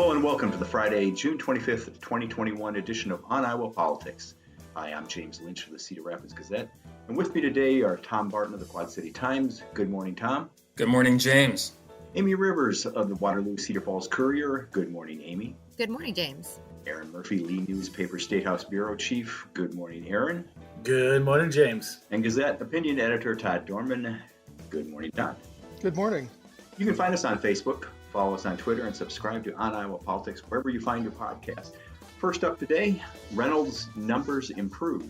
Hello and welcome to the Friday, June 25th, 2021 edition of On Iowa Politics. Hi, I'm James Lynch of the Cedar Rapids Gazette, and with me today are Tom Barton of the Quad City Times. Good morning, Tom. Good morning, James. Amie Rivers of the Waterloo-Cedar Falls Courier. Good morning, Amie. Good morning, James. Erin Murphy, Lee Newspaper Statehouse Bureau Chief. Good morning, Erin. Good morning, James. And Gazette Opinion Editor Todd Dorman. Good morning, Todd. Good morning. You can find us on Facebook, follow us on Twitter, and subscribe to On Iowa Politics wherever you find your podcast. First up today, Reynolds numbers improve.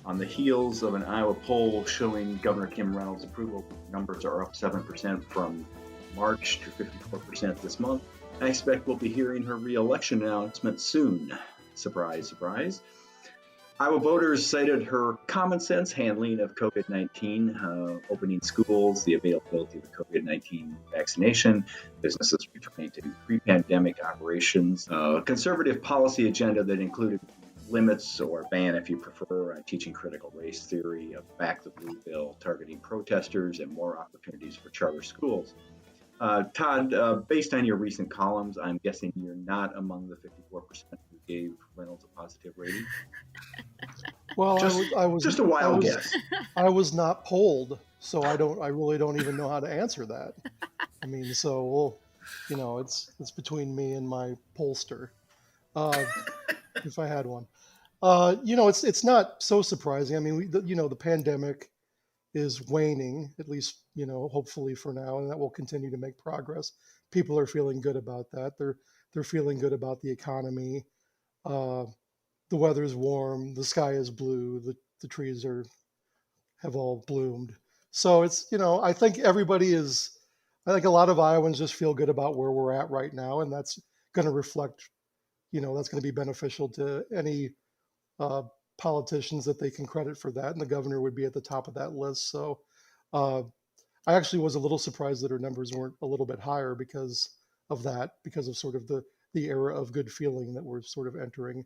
On the heels of an Iowa poll showing Governor Kim Reynolds' approval numbers are up 7% from March to 54% this month. I expect we'll be hearing her re-election announcement soon. Surprise, surprise. Iowa voters cited her common sense handling of COVID-19, opening schools, the availability of the COVID-19 vaccination, businesses returning to pre-pandemic operations, a conservative policy agenda that included limits or ban, if you prefer, on teaching critical race theory, a Back the Blue bill targeting protesters, and more opportunities for charter schools. Todd, based on your recent columns, I'm guessing you're not among the 54% who gave Reynolds a positive rating? Well, I was just a wild guess. I was not polled, so I really don't even know how to answer that. I mean, so it's between me and my pollster, if I had one. It's not so surprising. I mean, the pandemic is waning, at least, hopefully for now, and that will continue to make progress. People are feeling good about that. They're feeling good about the economy. The weather's warm, the sky is blue, the trees have all bloomed. So it's, I think a lot of Iowans just feel good about where we're at right now, and that's going to reflect, that's going to be beneficial to any politicians that they can credit for that, and the governor would be at the top of that list. So I actually was a little surprised that her numbers weren't a little bit higher because of sort of the era of good feeling that we're sort of entering.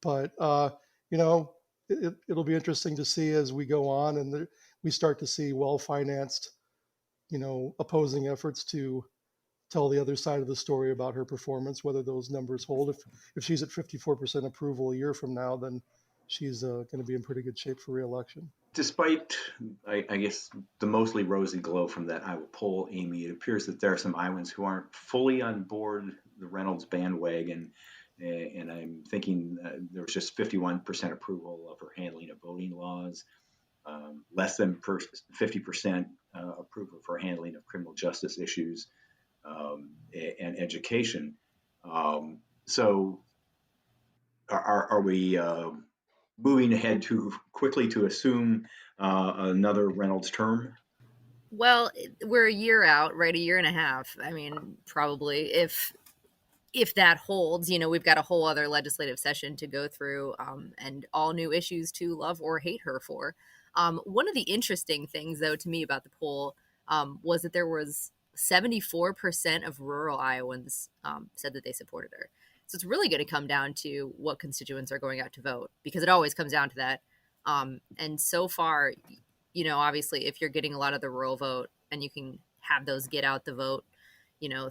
But it'll be interesting to see as we go on and we start to see well-financed, opposing efforts to tell the other side of the story about her performance, whether those numbers hold. If she's at 54% approval a year from now, then she's going to be in pretty good shape for re-election. Despite, I guess, the mostly rosy glow from that Iowa poll, Amie, it appears that there are some Iowans who aren't fully on board the Reynolds bandwagon. And I'm thinking there was just 51% approval of her handling of voting laws, less than 50% approval for handling of criminal justice issues and education. So are we moving ahead too quickly to assume another Reynolds term? Well, we're a year out, right? A year and a half. I mean, probably if that holds, we've got a whole other legislative session to go through and all new issues to love or hate her for. One of the interesting things, though, to me about the poll was that there was 74% of rural Iowans said that they supported her. So it's really going to come down to what constituents are going out to vote, because it always comes down to that. And so far, obviously, if you're getting a lot of the rural vote and you can have those get out the vote,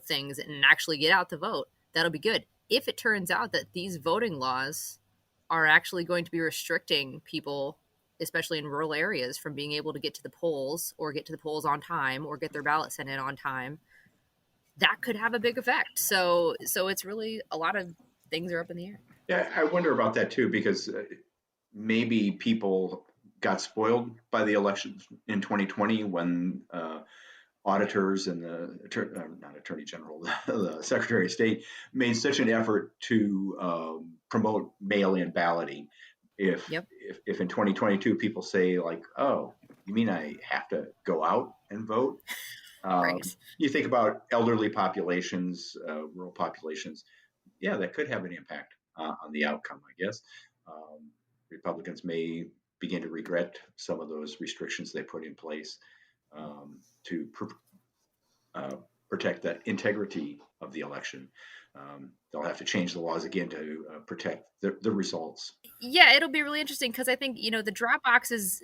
things and actually get out the vote, that'll be good. If it turns out that these voting laws are actually going to be restricting people, especially in rural areas, from being able to get to the polls or get to the polls on time or get their ballot sent in on time, that could have a big effect. So it's really a lot of things are up in the air. Yeah, I wonder about that too, because maybe people got spoiled by the elections in 2020 when auditors and not Attorney General, the Secretary of State made such an effort to promote mail-in balloting. If in 2022 people say like, oh, you mean I have to go out and vote? Right. You think about elderly populations, rural populations. Yeah, that could have an impact on the outcome, I guess. Republicans may begin to regret some of those restrictions they put in place to protect the integrity of the election. They'll have to change the laws again to protect the results. Yeah, it'll be really interesting because I think the drop boxes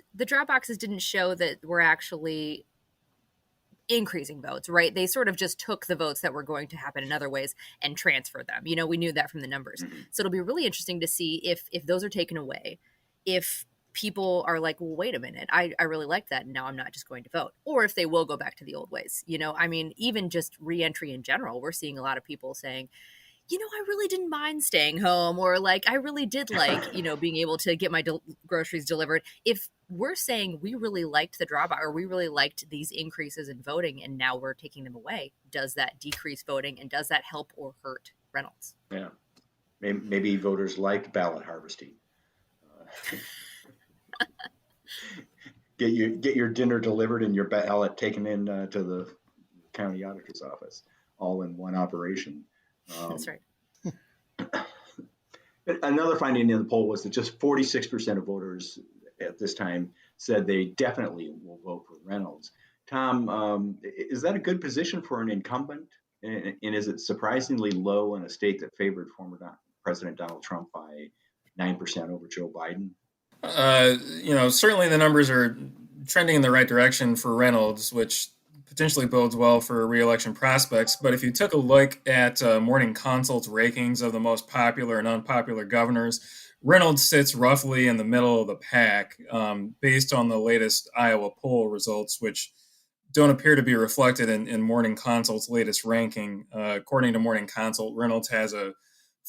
didn't show that we're actually increasing votes, right? They sort of just took the votes that were going to happen in other ways and transferred them. We knew that from the numbers. So it'll be really interesting to see if those are taken away, if people are like, well, wait a minute, I really like that, and now I'm not just going to vote, or if they will go back to the old ways. Even just reentry in general, we're seeing a lot of people saying, I really didn't mind staying home, or like, I really did like, being able to get my groceries delivered. If we're saying we really liked the drawback, or we really liked these increases in voting, and now we're taking them away, does that decrease voting, and does that help or hurt Reynolds? Yeah. Maybe voters liked ballot harvesting. Get your dinner delivered and your ballot taken in to the county auditor's office, all in one operation. That's right. Another finding in the poll was that just 46% of voters at this time said they definitely will vote for Reynolds. Tom, is that a good position for an incumbent? And is it surprisingly low in a state that favored former President Donald Trump by 9% over Joe Biden? Certainly the numbers are trending in the right direction for Reynolds, which potentially bodes well for re-election prospects. But if you took a look at Morning Consult's rankings of the most popular and unpopular governors, Reynolds sits roughly in the middle of the pack based on the latest Iowa poll results, which don't appear to be reflected in Morning Consult's latest ranking. According to Morning Consult, Reynolds has a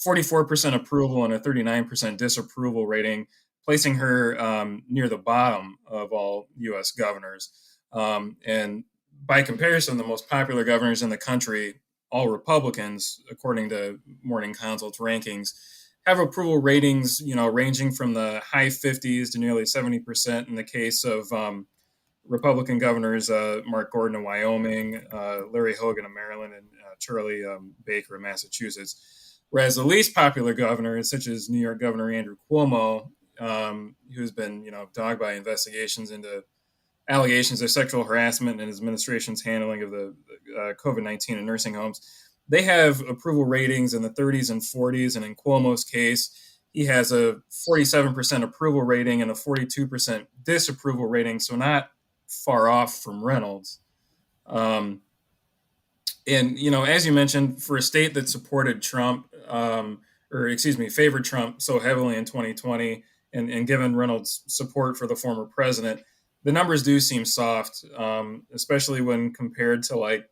44% approval and a 39% disapproval rating, placing her near the bottom of all U.S. governors. And by comparison, the most popular governors in the country, all Republicans, according to Morning Consult's rankings, have approval ratings, ranging from the high 50s to nearly 70% in the case of Republican governors Mark Gordon of Wyoming, Larry Hogan of Maryland, and Charlie Baker of Massachusetts. Whereas the least popular governors, such as New York Governor Andrew Cuomo, who's been, dogged by investigations into allegations of sexual harassment and his administration's handling of the COVID-19 in nursing homes, they have approval ratings in the 30s and 40s. And in Cuomo's case, he has a 47% approval rating and a 42% disapproval rating, so not far off from Reynolds. And, as you mentioned, for a state that supported Trump, favored Trump so heavily in 2020, and given Reynolds' support for the former president, the numbers do seem soft, especially when compared to like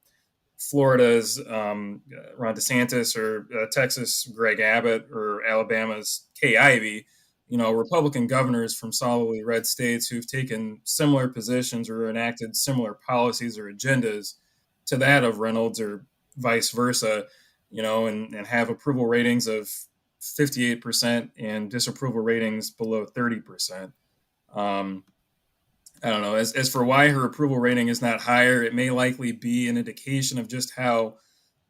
Florida's Ron DeSantis, or Texas' Greg Abbott, or Alabama's Kay Ivey. Republican governors from solidly red states who've taken similar positions or enacted similar policies or agendas to that of Reynolds, or vice versa, and have approval ratings of 58% and disapproval ratings below 30%. I don't know. As for why her approval rating is not higher, it may likely be an indication of just how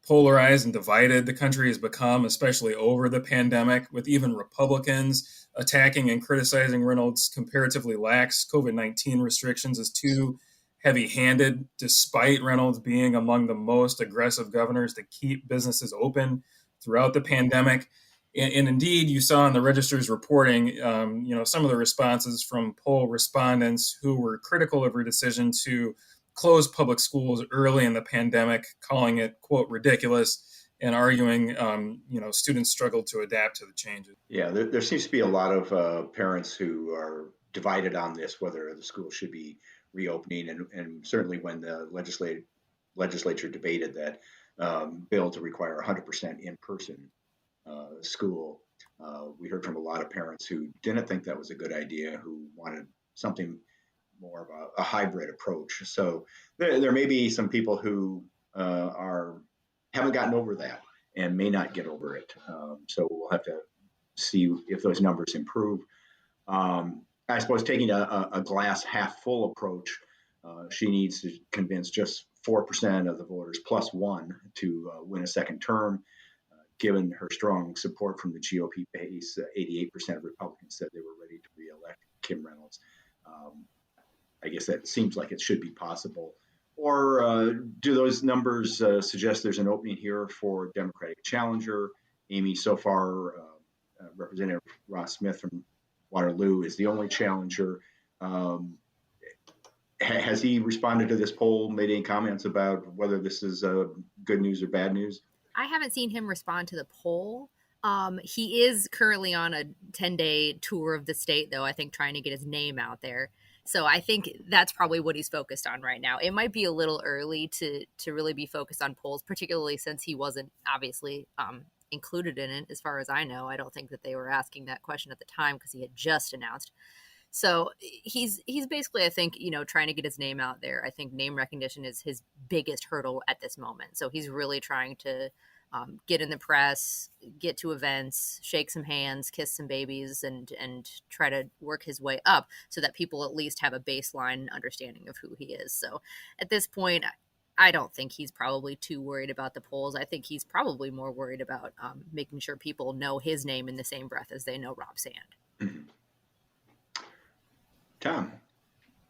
polarized and divided the country has become, especially over the pandemic, with even Republicans attacking and criticizing Reynolds' comparatively lax COVID-19 restrictions as too heavy-handed, despite Reynolds being among the most aggressive governors to keep businesses open throughout the pandemic. And indeed, you saw in the Register's reporting, some of the responses from poll respondents who were critical of her decision to close public schools early in the pandemic, calling it, quote, ridiculous, and arguing, students struggled to adapt to the changes. Yeah, there seems to be a lot of parents who are divided on this, whether the school should be reopening. And certainly when the legislature debated that bill to require 100% in-person school, we heard from a lot of parents who didn't think that was a good idea, who wanted something more of a hybrid approach. So there may be some people who haven't gotten over that and may not get over it. So we'll have to see if those numbers improve. I suppose taking a glass half full approach, she needs to convince just 4% of the voters plus one to win a second term. Given her strong support from the GOP base, 88% of Republicans said they were ready to reelect Kim Reynolds. I guess that seems like it should be possible. Or do those numbers suggest there's an opening here for Democratic challenger? Amie, so far, Representative Ross Smith from Waterloo is the only challenger. Has he responded to this poll, made any comments about whether this is good news or bad news? I haven't seen him respond to the poll. He is currently on a 10-day tour of the state, though, I think trying to get his name out there. So I think that's probably what he's focused on right now. It might be a little early to really be focused on polls, particularly since he wasn't obviously included in it. As far as I know, I don't think that they were asking that question at the time because he had just announced. So he's basically, I think, trying to get his name out there. I think name recognition is his biggest hurdle at this moment. So he's really trying to get in the press, get to events, shake some hands, kiss some babies, and try to work his way up so that people at least have a baseline understanding of who he is. So at this point, I don't think he's probably too worried about the polls. I think he's probably more worried about making sure people know his name in the same breath as they know Rob Sand. Mm-hmm. Tom.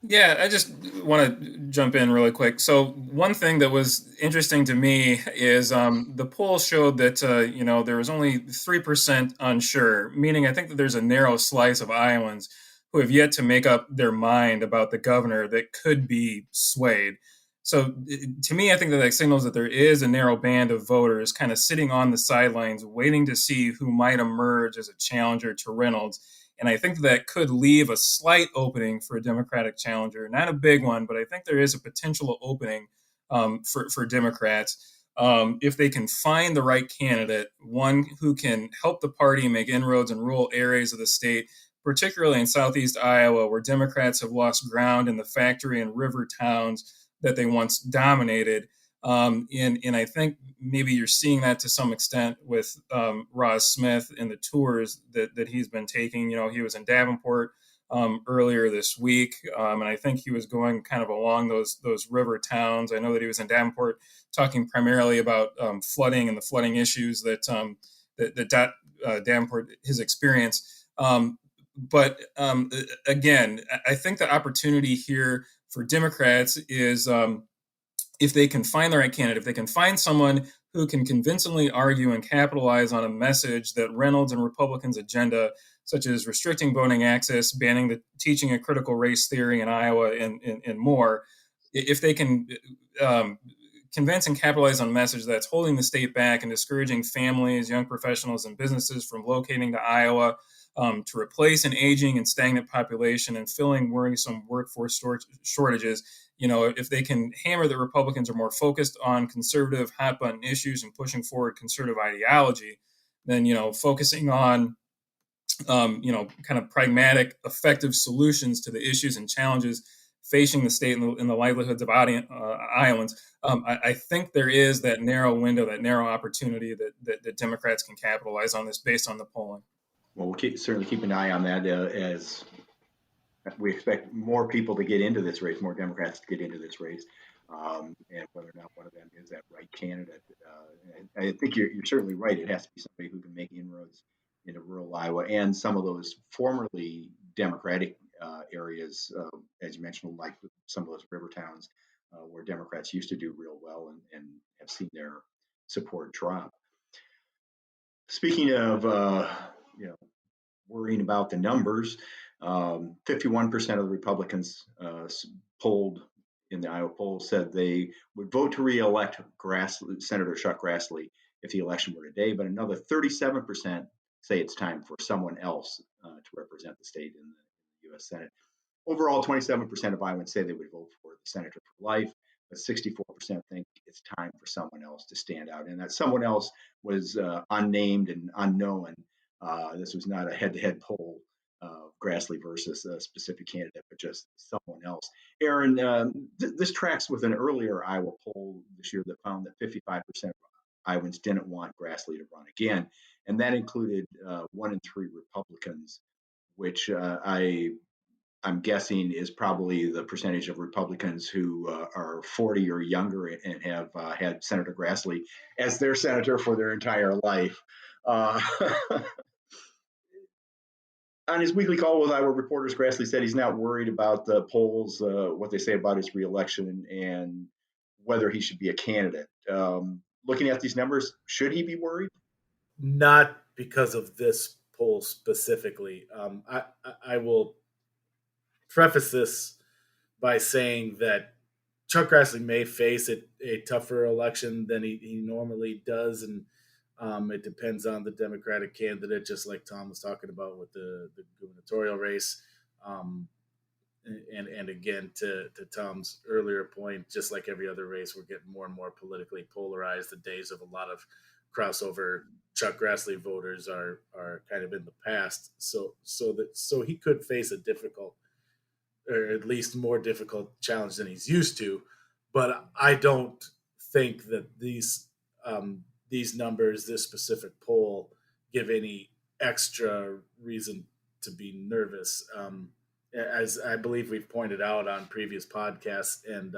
Yeah, I just want to jump in really quick. So one thing that was interesting to me is the poll showed that, there was only 3% unsure, meaning I think that there's a narrow slice of Iowans who have yet to make up their mind about the governor that could be swayed. So to me, I think that signals that there is a narrow band of voters kind of sitting on the sidelines, waiting to see who might emerge as a challenger to Reynolds. And I think that could leave a slight opening for a Democratic challenger. Not a big one, but I think there is a potential opening for Democrats if they can find the right candidate, one who can help the party make inroads in rural areas of the state, particularly in southeast Iowa, where Democrats have lost ground in the factory and river towns that they once dominated. And I think maybe you're seeing that to some extent with Roz Smith and the tours that he's been taking. He was in Davenport earlier this week, and I think he was going kind of along those river towns. I know that he was in Davenport talking primarily about flooding and the flooding issues that Davenport his experience. But again, I think the opportunity here for Democrats is if they can find the right candidate, if they can find someone who can convincingly argue and capitalize on a message that Reynolds and Republicans' agenda, such as restricting voting access, banning the teaching of critical race theory in Iowa, and more, if they can convince and capitalize on a message that's holding the state back and discouraging families, young professionals, and businesses from locating to Iowa, to replace an aging and stagnant population and filling worrisome workforce shortages. If they can hammer that Republicans are more focused on conservative hot button issues and pushing forward conservative ideology, then, focusing on, kind of pragmatic, effective solutions to the issues and challenges facing the state and the livelihoods of Iowans, I think there is that narrow window, that narrow opportunity that Democrats can capitalize on this based on the polling. Well, we'll certainly keep an eye on that as we expect more people to get into this race, more Democrats to get into this race, and whether or not one of them is that right candidate. I think you're certainly right. It has to be somebody who can make inroads into rural Iowa and some of those formerly Democratic areas, as you mentioned, like some of those river towns where Democrats used to do real well and have seen their support drop. Speaking of, worrying about the numbers, 51% of the Republicans polled in the Iowa poll said they would vote to re-elect Senator Chuck Grassley if the election were today, but another 37% say it's time for someone else to represent the state in the U.S. Senate. Overall, 27% of Iowans say they would vote for the senator for life, but 64% think it's time for someone else to stand out. And that someone else was unnamed and unknown. This was not a head-to-head poll of Grassley versus a specific candidate, but just someone else. Erin, this tracks with an earlier Iowa poll this year that found that 55% of Iowans didn't want Grassley to run again, and that included 1 in 3 Republicans, which I'm guessing is probably the percentage of Republicans who are 40 or younger and have had Senator Grassley as their senator for their entire life. On his weekly call with Iowa reporters, Grassley said he's not worried about the polls, what they say about his reelection, and whether he should be a candidate. Looking at these numbers, should he be worried? Not because of this poll specifically. I will preface this by saying that Chuck Grassley may face a tougher election than he normally does, and it depends on the Democratic candidate, just like Tom was talking about with the gubernatorial race. And again, to Tom's earlier point, just like every other race, we're getting more and more politically polarized. The days of a lot of crossover Chuck Grassley voters are kind of in the past. So he could face a difficult, or at least more difficult challenge than he's used to. But I don't think that these numbers, this specific poll, give any extra reason to be nervous. As I believe we've pointed out on previous podcasts, and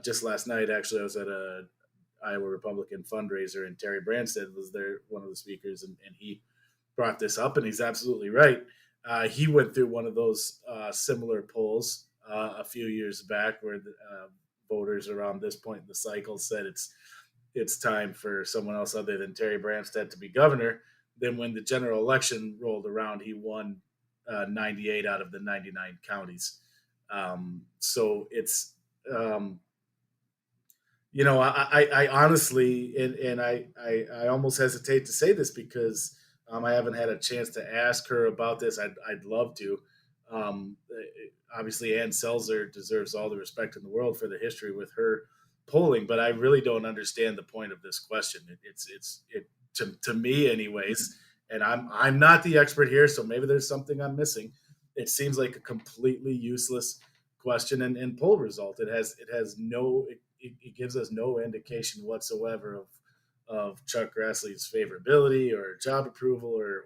just last night, actually, I was at a Iowa Republican fundraiser, and Terry Branstad was there, one of the speakers, and he brought this up, and he's absolutely right. He went through one of those similar polls a few years back, where the voters around this point in the cycle said it's time for someone else other than Terry Branstad to be governor. Then when the general election rolled around, he won 98 out of the 99 counties. So it's, I honestly, and I almost hesitate to say this because I haven't had a chance to ask her about this. I'd love to. Obviously, Ann Selzer deserves all the respect in the world for the history with her polling, but I really don't understand the point of this question. To me, anyways. And I'm not the expert here, so maybe there's something I'm missing. It seems like a completely useless question and poll result. It gives us no indication whatsoever of Chuck Grassley's favorability or job approval or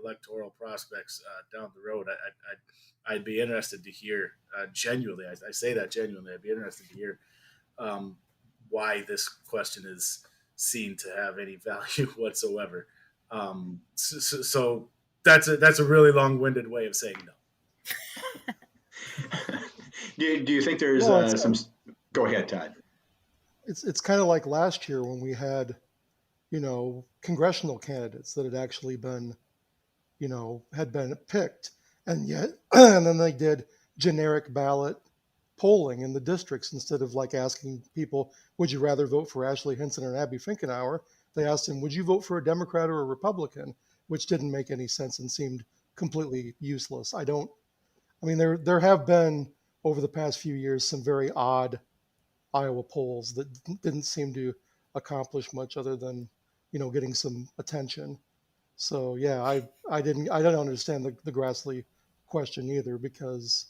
electoral prospects down the road. I'd be interested to hear genuinely. I say that genuinely. I'd be interested to hear why this question is seen to have any value whatsoever. So that's a really long-winded way of saying no. Do you think there's some? Go ahead, Todd. It's kind of like last year when we had, congressional candidates that had actually been, had been picked, and yet, and then they did generic ballot polling in the districts instead of like asking people, would you rather vote for Ashley Hinson or Abby Finkenauer? They asked him, would you vote for a Democrat or a Republican? Which didn't make any sense and seemed completely useless. There have been over the past few years some very odd Iowa polls that didn't seem to accomplish much other than, getting some attention. So yeah, I don't understand the Grassley question either, because,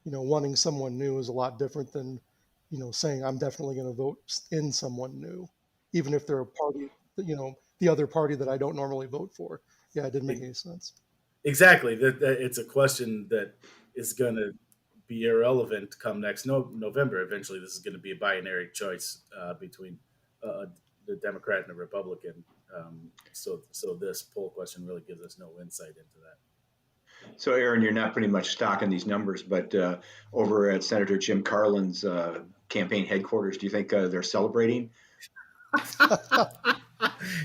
wanting someone new is a lot different than, saying I'm definitely going to vote in someone new, even if they're a party, the other party that I don't normally vote for. Yeah, it didn't make any sense. Exactly. That it's a question that is going to be irrelevant come next November. Eventually, this is going to be a binary choice between the Democrat and the Republican. So this poll question really gives us no insight into that. So, Erin, you're not pretty much stock in these numbers, but over at Senator Jim Carlin's campaign headquarters, do you think they're celebrating?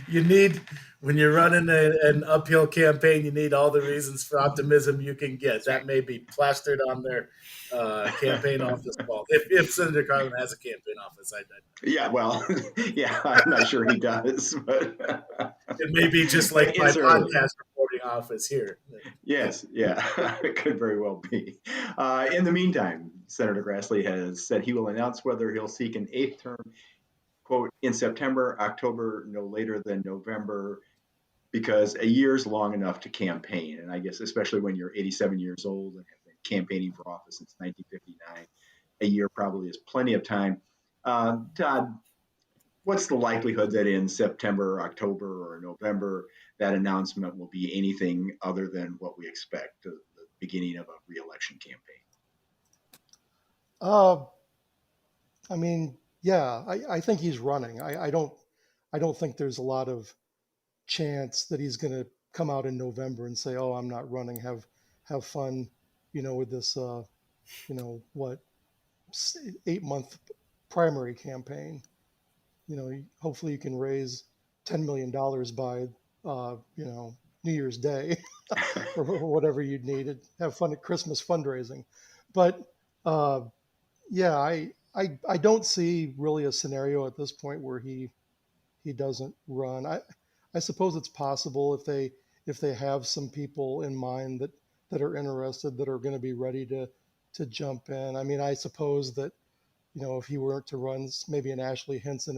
You need, when you're running an uphill campaign, you need all the reasons for optimism you can get. That may be plastered on their campaign office wall. If Senator Carlin has a campaign office, Yeah, well, yeah, I'm not sure he does, but it may be just like my podcast reporting office here. Yes, yeah, it could very well be. In the meantime, Senator Grassley has said he will announce whether he'll seek an 8th term, quote, in September, October, no later than November, because a year's long enough to campaign. And I guess especially when you're 87 years old and have been campaigning for office since 1959, a year probably is plenty of time. Todd, what's the likelihood that in September, October, or November, that announcement will be anything other than what we expect, the beginning of a re-election campaign? Yeah, I think he's running. I don't think there's a lot of chance that he's going to come out in November and say, "Oh, I'm not running. Have fun," with this, 8-month primary campaign. Hopefully you can raise $10 million by, New Year's Day or whatever you'd need. Have fun at Christmas fundraising. But Yeah, I don't see really a scenario at this point where he doesn't run. I suppose it's possible if they have some people in mind that are interested, that are going to be ready to jump in. I mean, I suppose that, if he were to run, maybe an Ashley Hinson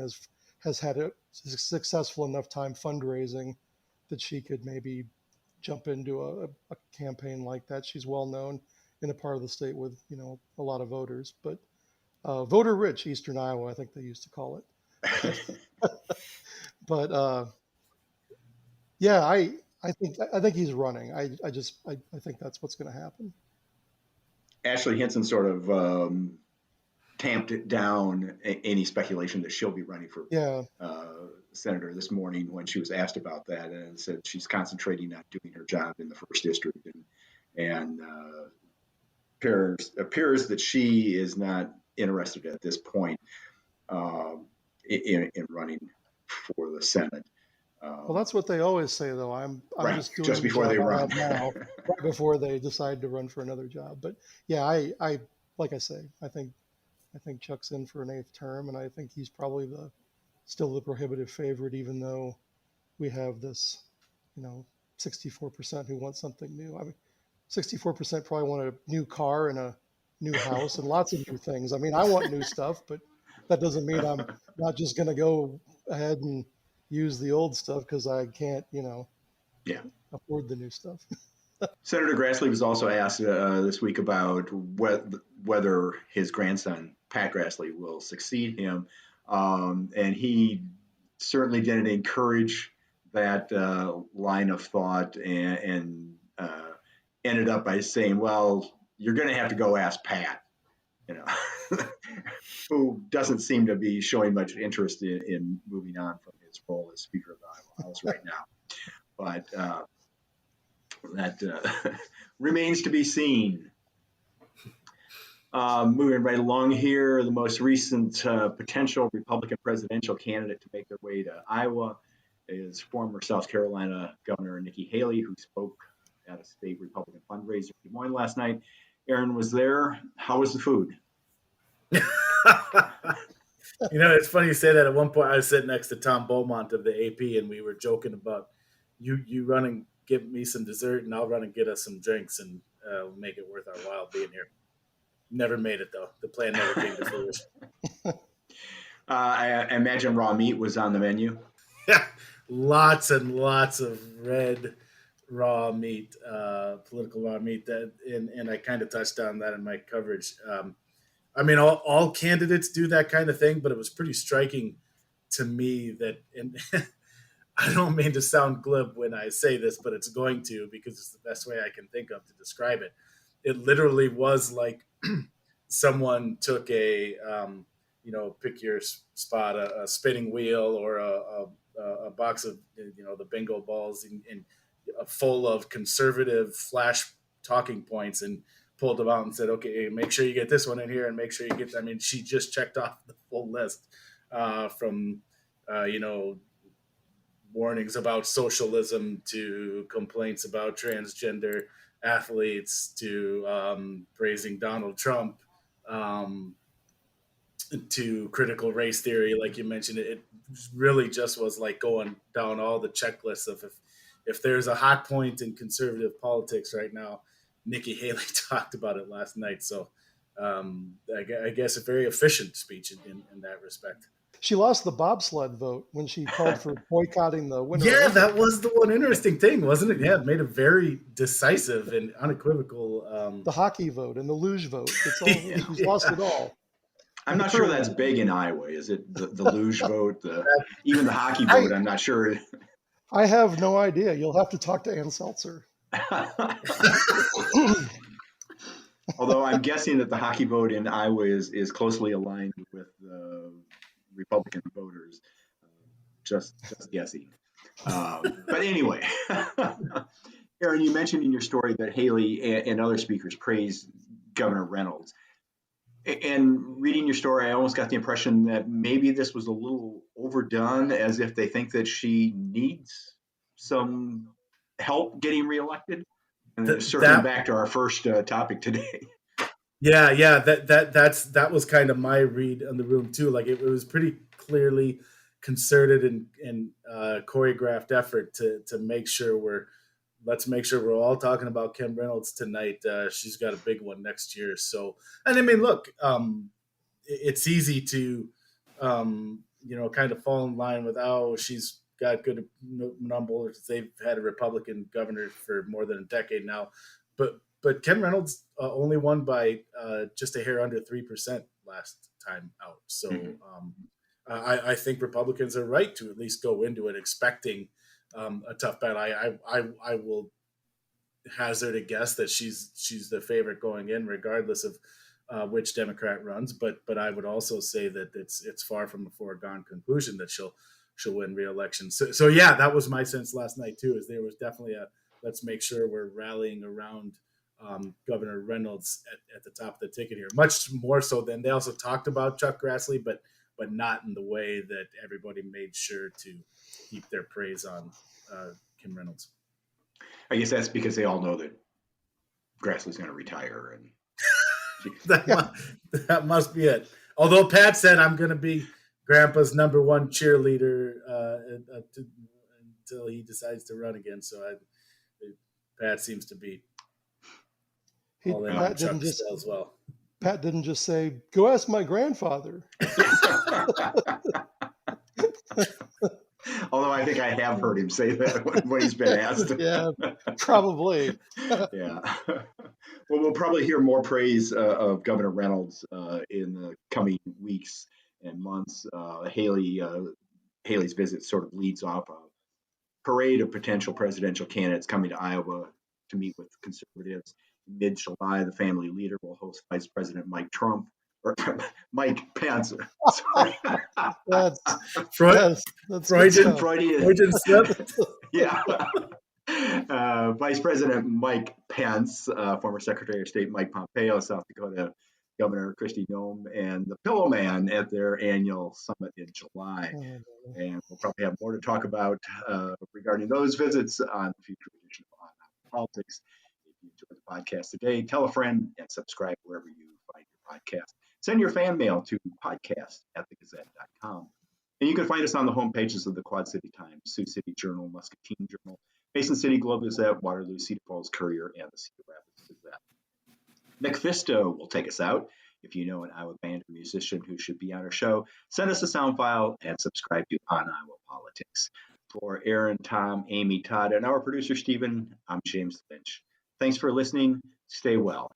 has had a successful enough time fundraising that she could maybe jump into a campaign like that. She's well known in a part of the state with, a lot of voters, but voter rich Eastern Iowa, I think they used to call it. But yeah, I think he's running. I think that's what's going to happen. Ashley Hinson sort of tamped it down any speculation that she'll be running for senator this morning when she was asked about that, and said she's concentrating on doing her job in the first district, and appears that she is not interested at this point in running for the Senate. Well, that's what they always say, though. I'm right, just doing just before they run now, right before they decide to run for another job. But yeah, I like I say, I think Chuck's in for an 8th term, and I think he's probably still the prohibitive favorite, even though we have this, 64% who want something new. I mean, 64% probably want a new car and a new house and lots of new things. I mean, I want new stuff, but that doesn't mean I'm not just going to go ahead and use the old stuff because I can't, afford the new stuff. Senator Grassley was also asked this week about whether his grandson, Pat Grassley, will succeed him. And he certainly didn't encourage that line of thought, and ended up by saying, well, you're going to have to go ask Pat, who doesn't seem to be showing much interest in moving on from his role as Speaker of the Iowa House right now. But that remains to be seen. Moving right along here, the most recent potential Republican presidential candidate to make their way to Iowa is former South Carolina Governor Nikki Haley, who spoke at a state Republican fundraiser in Des Moines last night. Erin was there. How was the food? It's funny you say that. At one point, I was sitting next to Tom Beaumont of the AP, and we were joking about you run and get me some dessert, and I'll run and get us some drinks, and make it worth our while being here. Never made it, though. The plan never came to fruition. I imagine raw meat was on the menu. Yeah, lots and lots of red raw meat, political raw meat. And I kind of touched on that in my coverage. I mean, all candidates do that kind of thing, but it was pretty striking to me that, and I don't mean to sound glib when I say this, but it's going to, because it's the best way I can think of to describe it. It literally was like someone took a, pick your spot, a spinning wheel or a box of, the bingo balls and full of conservative flash talking points, and pulled them out and said, okay, make sure you get this one in here and make sure you get, I mean, she just checked off the full list from, warnings about socialism to complaints about transgender athletes to praising Donald Trump to critical race theory. Like you mentioned, it really just was like going down all the checklists of if there's a hot point in conservative politics right now, Nikki Haley talked about it last night. So I guess a very efficient speech in that respect. She lost the bobsled vote when she called for boycotting the Winter Yeah, Olympics. that was the one interesting thing, wasn't it? Yeah, it made a very decisive and unequivocal. The hockey vote and the luge vote. She's lost it all. I'm not sure that's big in Iowa. Is it the luge vote? Even the hockey vote, I'm not sure. I have no idea. You'll have to talk to Ann Seltzer. Although I'm guessing that the hockey vote in Iowa is closely aligned with Republican voters. Just guessing. But anyway, Erin, you mentioned in your story that Haley and other speakers praised Governor Reynolds. And reading your story, I almost got the impression that maybe this was a little overdone, as if they think that she needs some help getting reelected. And circling back to our first topic today. Yeah. That was kind of my read on the room too. Like it was pretty clearly concerted and choreographed effort to make sure let's make sure we're all talking about Kim Reynolds tonight. She's got a big one next year. So, and I mean, look, it's easy to, kind of fall in line with, oh, she's got good numbers. They've had a Republican governor for more than a decade now, but Kim Reynolds only won by just a hair under 3% last time out. So I think Republicans are right to at least go into it expecting a tough battle. I will hazard a guess that she's the favorite going in, regardless of which Democrat runs. But I would also say that it's far from a foregone conclusion that she'll win re-election. So yeah, that was my sense last night too. Is there was definitely a let's make sure we're rallying around Governor Reynolds at the top of the ticket here. Much more so than they also talked about Chuck Grassley, but not in the way that everybody made sure to heap their praise on Kim Reynolds. I guess that's because they all know that Grassley's going to retire, and that must be it. Although Pat said, I'm going to be Grandpa's number one cheerleader until he decides to run again. So Pat seems to be all in on Chuck as well. Pat didn't just say, go ask my grandfather. Although I think I have heard him say that when he's been asked. Yeah, probably. Yeah. Well, we'll probably hear more praise of Governor Reynolds in the coming weeks and months. Haley's visit sort of leads off a parade of potential presidential candidates coming to Iowa to meet with conservatives. Mid-July, the family leader will host Vice President Mike Pence. Sorry. That's Freudian slip. Yeah. Vice President Mike Pence, former Secretary of State Mike Pompeo, South Dakota Governor Kristi Noem, and the Pillow Man at their annual summit in July. And we'll probably have more to talk about regarding those visits on the future edition of On Politics. If you enjoyed the podcast today, tell a friend and subscribe wherever you find your podcast. Send your fan mail to podcast@thegazette.com. And you can find us on the homepages of the Quad City Times, Sioux City Journal, Muscatine Journal, Mason City Globe Gazette, Waterloo-Cedar Falls Courier, and the Cedar Rapids Gazette. McPhisto will take us out. If you know an Iowa band or musician who should be on our show, send us a sound file and subscribe to On Iowa Politics. For Erin, Tom, Amie, Todd, and our producer, Stephen, I'm James Lynch. Thanks for listening. Stay well.